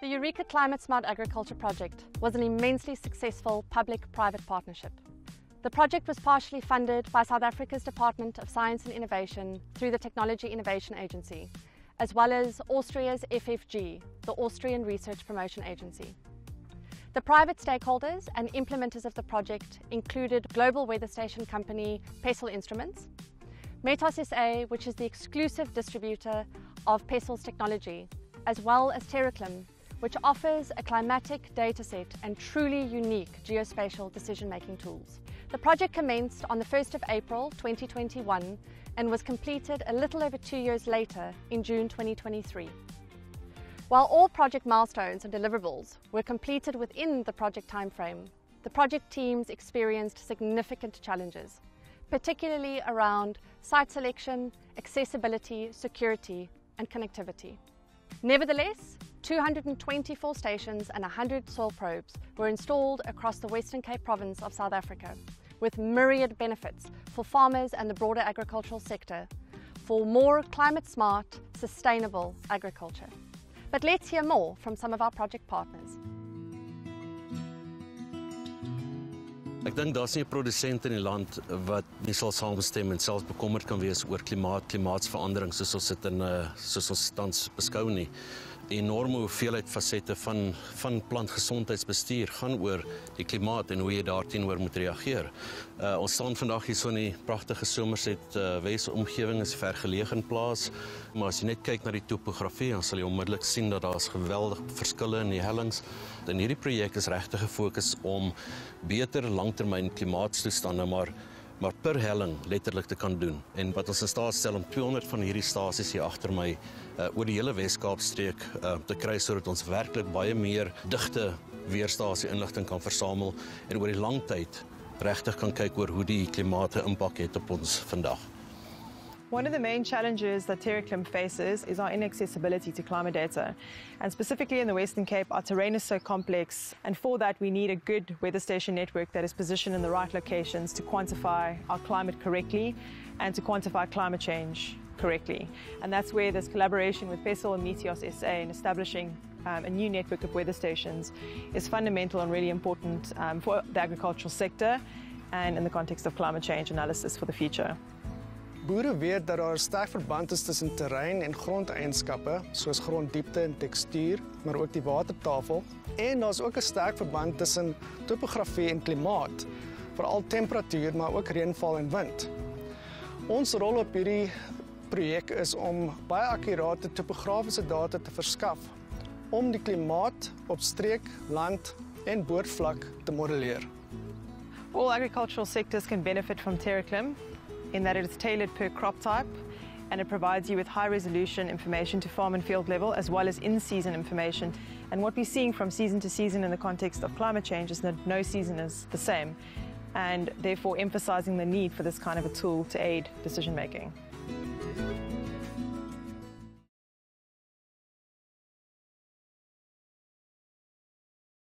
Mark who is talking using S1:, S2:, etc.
S1: The Eureka Climate Smart Agriculture project was an immensely successful public-private partnership. The project was partially funded by South Africa's Department of Science and Innovation through the Technology Innovation Agency, as well as Austria's FFG, the Austrian Research Promotion Agency. The private stakeholders and implementers of the project included global weather station company PESSL Instruments, Metos SA, which is the exclusive distributor of PESSL's technology, as well as TerraClim, which offers a climatic dataset and truly unique geospatial decision-making tools. The project commenced on the 1st of April 2021 and was completed a little over 2 years later in June 2023. While all project milestones and deliverables were completed within the project timeframe, the project teams experienced significant challenges, particularly around site selection, accessibility, security, and connectivity. Nevertheless, 224 stations and 100 soil probes were installed across the Western Cape province of South Africa, with myriad benefits for farmers and the broader agricultural sector for more climate-smart, sustainable agriculture. But let's hear more from some of our project partners.
S2: Ek dink daar's nie 'n produsent in die land wat nie sal saamstem en selfs bekommerd kan wees oor klimaatsverandering soos ons tans beskou nie. Die enorme hoeveelheid fasette van plantgesondheidsbestuur gaan oor die klimaat en hoe jy daarteenoor moet reageer. Ons staan vandag hier so in die pragtige Somerset Wes omgewing, is vergeleë plaas, maar as jy net kyk na die topografie, dan sal jy onmiddellik sien dat daar's geweldige verskille in die hellings. En hierdie projek is regtig gefokus om beter langtermyn klimaatstoestande maar per helling letterlik te kan doen. En wat ons in staat stel om 200 van hierdie stasies hier agter my oor die hele Wes-Kaapstreek te kry sodat ons werklik baie meer digte weerstasie inligting kan versamel en oor die lang tyd regtig kan kyk oor hoe die klimaat 'n impak het op ons vandag.
S3: One of the main challenges that TerraClim faces is our inaccessibility to climate data. And specifically in the Western Cape, our terrain is so complex, and for that we need a good weather station network that is positioned in the right locations to quantify our climate correctly and to quantify climate change correctly. And that's where this collaboration with PESSL and Meteos SA in establishing a new network of weather stations is fundamental and really important for the agricultural sector and in the context of climate change analysis for the future.
S4: Boere weet dat daar 'n sterk verband is tussen terrein en grondeienskappe, soos gronddiepte en tekstuur, maar ook die watertafel. En daar's ook 'n sterk verband tussen topografie en klimaat, veral temperatuur, maar ook reënval en wind. Ons rol op hierdie projek is om baie akkurate topografiese data te verskaf om die klimaat op streek, land en boordvlak te modelleer.
S3: All agricultural sectors can benefit from TerraClim, in that it is tailored per crop type and it provides you with high resolution information to farm and field level as well as in-season information. And what we're seeing from season to season in the context of climate change is that no season is the same, and therefore emphasizing the need for this kind of a tool to aid decision making.